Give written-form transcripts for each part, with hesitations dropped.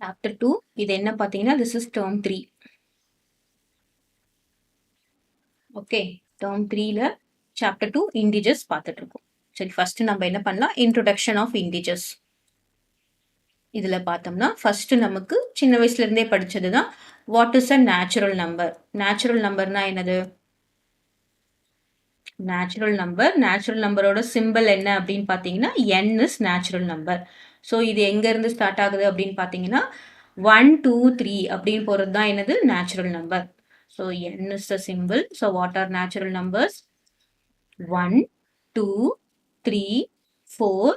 Chapter 2 இது என்ன பார்த்தீங்கன்னா this is term 3. Okay term 3ல chapter 2 integers பார்த்துட்டு இருக்கோம். சரி ஃபர்ஸ்ட் நம்ம என்ன பண்ணலாம் introduction of integers. இதுல பார்த்தோம்னா ஃபர்ஸ்ட் நமக்கு சின்ன வயசுல இருந்தே படிச்சது தான் what is a natural number. natural numberனா என்னது? natural நம்பரோட சிம்பிள் என்ன அப்படின்னு பார்த்தீங்கன்னா n is natural number. So இது எங்க இருந்து ஸ்டார்ட் ஆகுது அப்படின்னு பார்த்தீங்கன்னா 1 2 3 அப்படின்னு போறது தான் என்னது natural number. So n is the symbol. So what are natural numbers? 1 2 3 4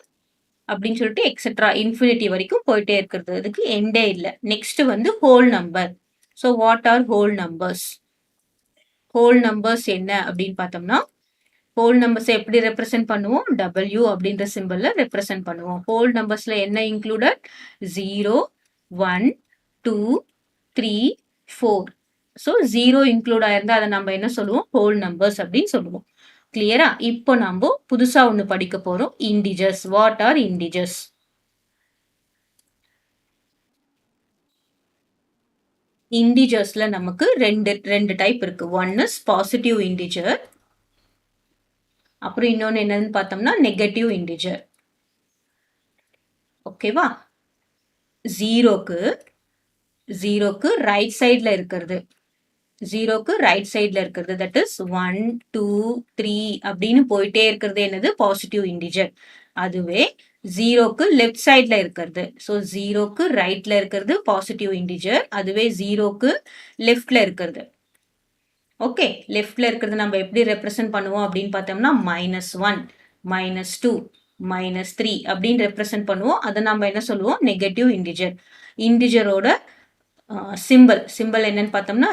அப்படின்னு சொல்லிட்டு எக்ஸெட்ரா இன்ஃபினிட்டி வரைக்கும் போயிட்டே இருக்கிறது. அதுக்கு எண்டே இல்லை. நெக்ஸ்ட் வந்து whole number. So what are whole numbers? Whole numbers என்ன அப்படின்னு பார்த்தோம்னா ஹோல் நம்பர்ஸ் எப்படி ரெப்ரசென்ட் பண்ணுவோம்? W அப்படின்ற சிம்பிள்ல ரெப்ரசென்ட் பண்ணுவோம். ஹோல் நம்பர்ஸ்ல என்ன இன்க்ளூடட்? 0 1 2 3 4. ஸோ 0 இன்க்ளூட் ஆயிருந்தா அதை நம்ம என்ன சொல்லுவோம்? ஹோல் நம்பர்ஸ் அப்படின்னு சொல்லுவோம். கிளியரா? இப்போ நம்ம புதுசா ஒண்ணு படிக்க போறோம். இன்டிஜர்ஸ். What are integers? இன்டிஜர்ஸ்ல நமக்கு ரெண்டு டைப் இருக்கு. ஒன் இஸ் பாசிட்டிவ் இன்டிஜர், அப்புறம் இன்னொன்னு என்னன்னு பார்த்தோம்னா நெகட்டிவ் இன்டிஜர். ஓகேவா? ஜீரோக்கு ரைட் சைட்ல இருக்கிறது, தட் இஸ் 1 2 3 அப்படின்னு போயிட்டே இருக்கிறது என்னது? Positive integer. அதுவே ஜீரோக்கு லெஃப்ட் சைட்ல இருக்கிறது, ஸோ ஜீரோக்கு ரைட்ல இருக்கிறது பாசிட்டிவ் இன்டிஜர். அதுவே ஜீரோக்கு லெஃப்ட்ல இருக்கிறது. ஓகே, லெஃப்ட்ல இருக்கிறது நம்ம எப்படி ரெப்ரசென்ட் பண்ணுவோம் அப்படின்னு பார்த்தோம்னா -1 -2 -3 அப்படின்னு ரெப்ரசென்ட் பண்ணுவோம். அதை நம்ம என்ன சொல்லுவோம்? Negative integer. இன்டிஜரோட சிம்பிள் என்னன்னு பார்த்தோம்னா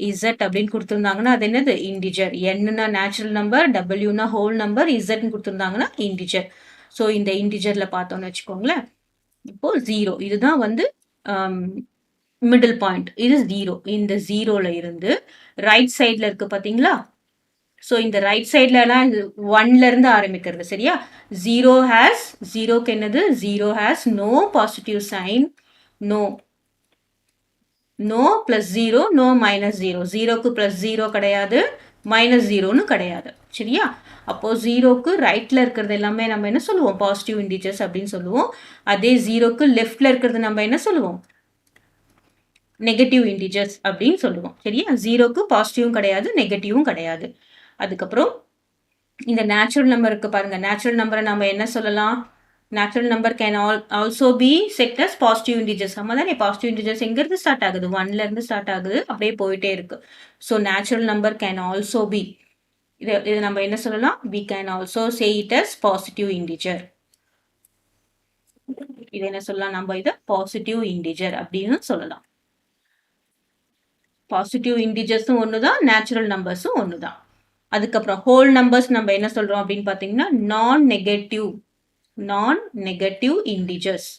இசட் அப்படின்னு கொடுத்துருந்தாங்கன்னா அது என்னது? இன்டிஜர். என்னன்னா நேச்சுரல் நம்பர், டபிள்யூனா ஹோல் நம்பர், இசட்னு கொடுத்துருந்தாங்கன்னா இன்டிஜர். ஸோ இந்த இன்டிஜர்ல பார்த்தோம்னு வச்சுக்கோங்களேன். இப்போ 0 இதுதான் வந்து மிடில் பாயிண்ட். இது 0. இந்த 0ல இருந்து ரைட் சைட்ல இருக்கு பாத்தீங்களா? ஸோ இந்த ரைட் சைட்ல எல்லாம் 1ல இருந்து ஆரம்பிக்கிறது. சரியா? ஜீரோக்கு என்னது? 0 has no positive sign, no plus 0, no -0. ஜீரோக்கு பிளஸ் 0 கிடையாது, -0ன்னு கிடையாது. சரியா? அப்போ ஜீரோக்கு ரைட்ல இருக்கிறது எல்லாமே நம்ம என்ன சொல்லுவோம்? பாசிட்டிவ் இன்டிஜர்ஸ் அப்படின்னு சொல்லுவோம். அதே ஜீரோக்கு லெஃப்ட்ல இருக்கிறது நம்ம என்ன சொல்லுவோம்? நெகட்டிவ் இன்டிஜர்ஸ் அப்படின்னு சொல்லுவோம். சரியா? ஜீரோக்கு பாசிட்டிவும் கிடையாது, நெகட்டிவும் கிடையாது. அதுக்கப்புறம் இந்த நேச்சுரல் நம்பர் இருக்கு பாருங்க. நேச்சுரல் நம்பரை நம்ம என்ன சொல்லலாம்? Natural number can also be set as positive integers. நம்ம தானே பாசிட்டிவ் இன்டிஜர்ஸ் எங்க இருந்து ஸ்டார்ட் ஆகுது? 1ல இருந்து ஸ்டார்ட் ஆகுது, அப்படியே போயிட்டே இருக்கு. So natural number can also B, இது நம்ம என்ன சொல்லலாம்? we can also say it as positive integer. இது என்ன சொல்லலாம்? நம்ம இதை பாசிட்டிவ் இன்டிஜர் அப்படின்னு சொல்லலாம். பாசிட்டிவ் இன்டிஜர்ஸும் ஒண்ணுதான், நேச்சுரல் நம்பர்ஸும் ஒண்ணுதான். அதுக்கப்புறம் ஹோல் நம்பர்ஸ் நம்ம என்ன சொல்றோம் அப்படின்னு பாத்தீங்கன்னா நான் நெகட்டிவ் இன்டிஜர்ஸ்.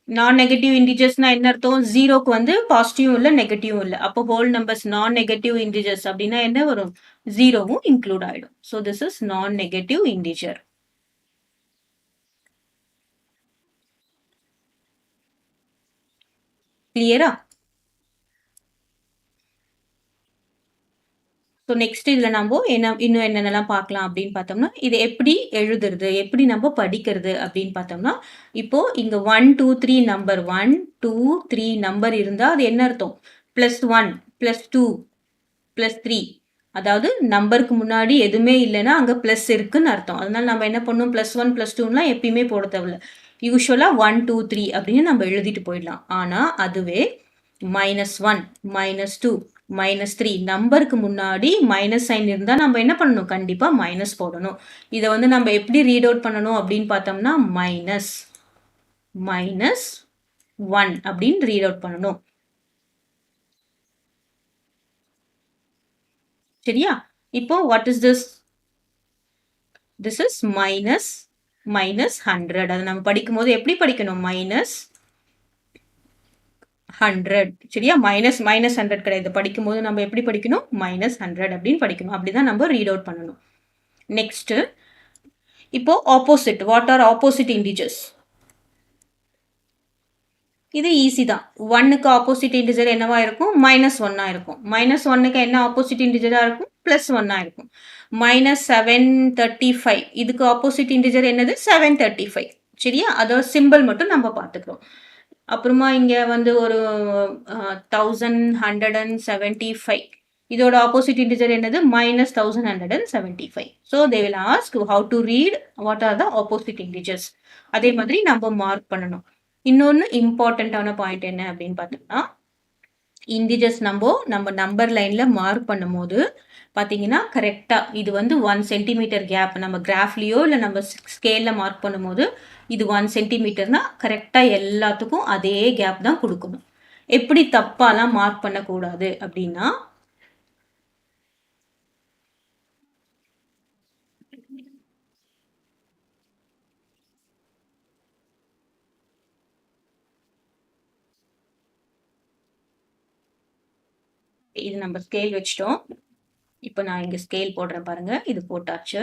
நான் நெகட்டிவ் இன்டிஜர்ஸ்னா என்ன அர்த்தம்? ஜீரோக்கு வந்து பாசிட்டிவும் இல்லை, நெகட்டிவும் இல்லை. அப்போ ஹோல் நம்பர்ஸ் நான் நெகட்டிவ் இன்டிஜர்ஸ் அப்படின்னா என்ன வரும்? ஜீரோவும் இன்க்ளூட் ஆயிடும். ஸோ திஸ் இஸ் நான் நெகட்டிவ் இன்டிஜர். கிளியரா? ஸோ நெக்ஸ்ட் இதில் நம்ம இன்னும் என்னென்னலாம் பார்க்கலாம் அப்படின்னு பார்த்தோம்னா இது எப்படி எழுதுறது, எப்படி நம்ம படிக்கிறது அப்படின்னு பார்த்தோம்னா இப்போ இங்கே 1 2 3 நம்பர் 1 2 3 நம்பர் இருந்தால் அது என்ன அர்த்தம்? +1 +2 +3. அதாவது நம்பருக்கு முன்னாடி எதுவுமே இல்லைன்னா அங்கே ப்ளஸ் இருக்குன்னு அர்த்தம். அதனால நம்ம என்ன பண்ணுவோம்? +1 +2லாம் எப்பயுமே போட தேவையில்ல. யூஸ்வலாக 1 2 3 அப்படின்னு நம்ம எழுதிட்டு போயிடலாம். ஆனால் அதுவே -1 -2 -3 நம்பருக்கு முன்னாடி மைனஸ் சைன் இருந்தா நம்ம என்ன பண்ணணும்? கண்டிப்பா மைனஸ் போடணும். இதை வந்து நம்ம எப்படி ரீட் அவுட் பண்ணணும் அப்படின்னு பார்த்தோம்னா -1 அப்படின்னு ரீட் அவுட் பண்ணணும். சரியா? இப்போ what is this? This is -100. அதை நம்ம படிக்கும் போது எப்படி படிக்கணும்? -100. சரியா? -100 கிடையாது. படிக்கும் போது நம்ம எப்படி படிக்கணும்? -100 அப்படின்னு படிக்கணும். அப்படிதான் நம்ம ரீட் அவுட் பண்ணணும். நெக்ஸ்ட் இப்போ opposite. What are opposite integers? இது ஈஸி தான். 1க்கு ஆப்போசிட் இன்டிஜர் என்னவா இருக்கும்? -1ஆ இருக்கும். -1க்கு என்ன ஆப்போசிட் இன்டிஜரா இருக்கும்? +1ஆ இருக்கும். -735 இதுக்கு ஆப்போசிட் இன்டிஜர் என்னது? 735 சரியா? அதோட சிம்பல் மட்டும் நம்ம பார்த்துக்கிறோம். அப்புறமா இங்க வந்து ஒரு 1175 இதோட ஆப்போசிட் இன்டிஜர் என்னது? -1175. So they will ask how to read what are the opposite integers. அதே மாதிரி நம்ம மார்க் பண்ணணும். இன்னொன்னு இம்பார்ட்டன்டான பாயிண்ட் என்ன அப்படின்னு பார்த்தோம்னா, இன்டிஜர்ஸ் நம்ம நம்பர் லைன்ல மார்க் பண்ணும்போது பார்த்தீங்கன்னா கரெக்டா இது வந்து 1 சென்டிமீட்டர் கேப் நம்ம கிராஃப்லயோ இல்லை நம்ம ஸ்கேல்ல மார்க் பண்ணும்போது இது 1 சென்டிமீட்டர்னா கரெக்டா எல்லாத்துக்கும் அதே கேப் தான் கொடுக்கணும். எப்படி தப்பாலாம் மார்க் பண்ணக்கூடாது அப்படின்னா, இது நம்ம ஸ்கேல் வச்சிட்டோம். இப்போ நான் இங்க ஸ்கேல் போடுறேன் பாருங்க. இது போட்டாச்சு.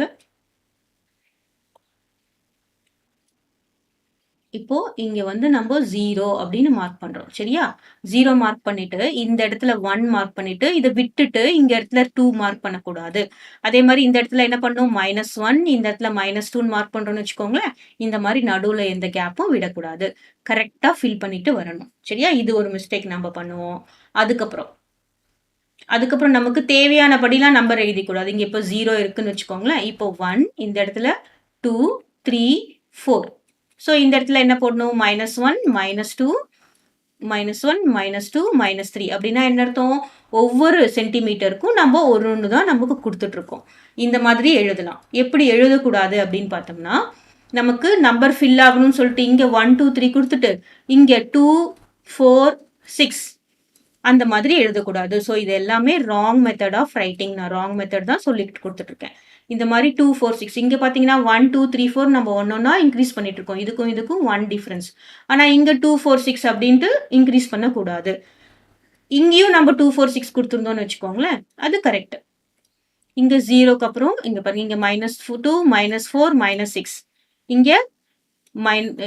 இப்போ இங்க வந்து நம்ம 0 அப்படின்னு மார்க் பண்றோம் சரியா? 0 மார்க் பண்ணிட்டு இந்த இடத்துல 1 மார்க் பண்ணிட்டு இதை விட்டுட்டு இந்த இடத்துல 2 மார்க் பண்ணக்கூடாது. அதே மாதிரி இந்த இடத்துல என்ன பண்ணும்? -1 இந்த இடத்துல -2 மார்க் பண்றோம்னு வச்சுக்கோங்களேன். இந்த மாதிரி நடுவுல எந்த கேப்பும் விடக்கூடாது. கரெக்டா ஃபில் பண்ணிட்டு வரணும் சரியா? இது ஒரு மிஸ்டேக் நம்ம பண்ணுவோம். அதுக்கப்புறம் நமக்கு தேவையானபடிலாம் நம்பர் எழுதிக்கூடாது. இங்க இப்போ 0 இருக்குன்னு வச்சுக்கோங்களேன். இப்போ 1 இந்த இடத்துல 2 3 4 ஸோ இந்த இடத்துல என்ன போடணும்? -1 -2 -1 -2 -3 அப்படின்னா என்ன அர்த்தம்? ஒவ்வொரு சென்டிமீட்டருக்கும் நம்ம ஒன்று தான் நமக்கு கொடுத்துட்டு இருக்கோம். இந்த மாதிரி எழுதலாம். எப்படி எழுதக்கூடாது அப்படின்னு பார்த்தோம்னா, நமக்கு நம்பர் ஃபில் ஆகணும்னு சொல்லிட்டு இங்க 1 2 3 கொடுத்துட்டு இங்க 2 4 6 அந்த மாதிரி எழுதக்கூடாது. ஸோ இது எல்லாமே ராங் மெத்தட் ஆஃப் ரைட்டிங். நான் ராங் மெத்தட் தான் சொல்லிட்டு கொடுத்துட்ருக்கேன். இந்த மாதிரி 2 4 6 இங்கே பார்த்தீங்கன்னா 1 2 3 4 நம்ம ஒன்னொன்னா இன்க்ரீஸ் பண்ணிட்டு இருக்கோம். இதுக்கும் 1 டிஃப்ரென்ஸ். ஆனால் இங்கே 2 4 6 அப்படின்ட்டு இன்க்ரீஸ் பண்ணக்கூடாது. இங்கேயும் நம்ம 2 4 6 கொடுத்துருந்தோம்னு வச்சுக்கோங்களேன், அது கரெக்ட். இங்க 0க்கு அப்புறம் இங்க பாருங்க, இங்க -2 -4 -6 இங்க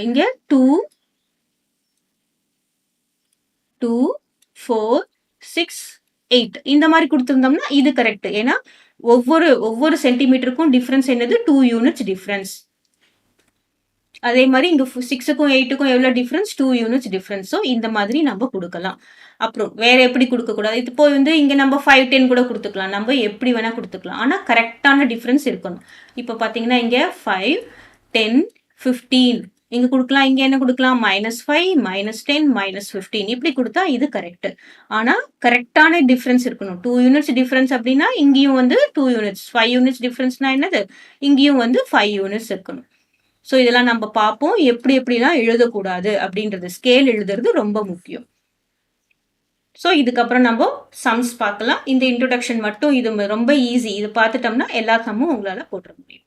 இங்க 2 2 4 6 8 இந்த மாதிரி கொடுத்துருந்தோம்னா இது கரெக்ட். ஏன்னா ஒவ்வொரு சென்டிமீட்டருக்கும் டிஃபரன்ஸ் என்னது? 2 யூனிட்ஸ் டிஃபரன்ஸ். அதே மாதிரி இங்க 6க்கும் 8க்கும் எவ்வளவு டிஃபரன்ஸ்? 2 units difference. ஸோ இந்த மாதிரி நம்ம கொடுக்கலாம். அப்புறம் வேற எப்படி கொடுக்க கூடாது? இப்போ வந்து இங்க நம்ம 5 10 கூட கொடுத்துக்கலாம். நம்ம எப்படி வேணா கொடுத்துக்கலாம். ஆனா கரெக்டான டிஃபரன்ஸ் இருக்கணும். இப்போ பாத்தீங்கன்னா இங்க 5 10 15 இங்க கொடுக்கலாம். இங்க என்ன கொடுக்கலாம்? -5 -10 -15 இப்படி கொடுத்தா இது கரெக்ட். ஆனா கரெக்டான டிஃபரன்ஸ் இருக்கணும். 2 யூனிட்ஸ் டிஃபரன்ஸ் அப்படின்னா இங்கேயும் வந்து 2 யூனிட்ஸ். 5 யூனிட்ஸ் டிஃபரன்ஸ்னா என்னது? இங்கேயும் வந்து 5 யூனிட்ஸ் இருக்கணும். ஸோ இதெல்லாம் நம்ம பார்ப்போம். எப்படிலாம் எழுதக்கூடாது அப்படின்றது. ஸ்கேல் எழுதுறது ரொம்ப முக்கியம். ஸோ இதுக்கப்புறம் நம்ம சம்ஸ் பார்க்கலாம். இந்த இன்ட்ரோடக்ஷன் மட்டும் இது ரொம்ப ஈஸி. இது பார்த்துட்டோம்னா எல்லா சம்மும் உங்களால போட்டுற முடியும்.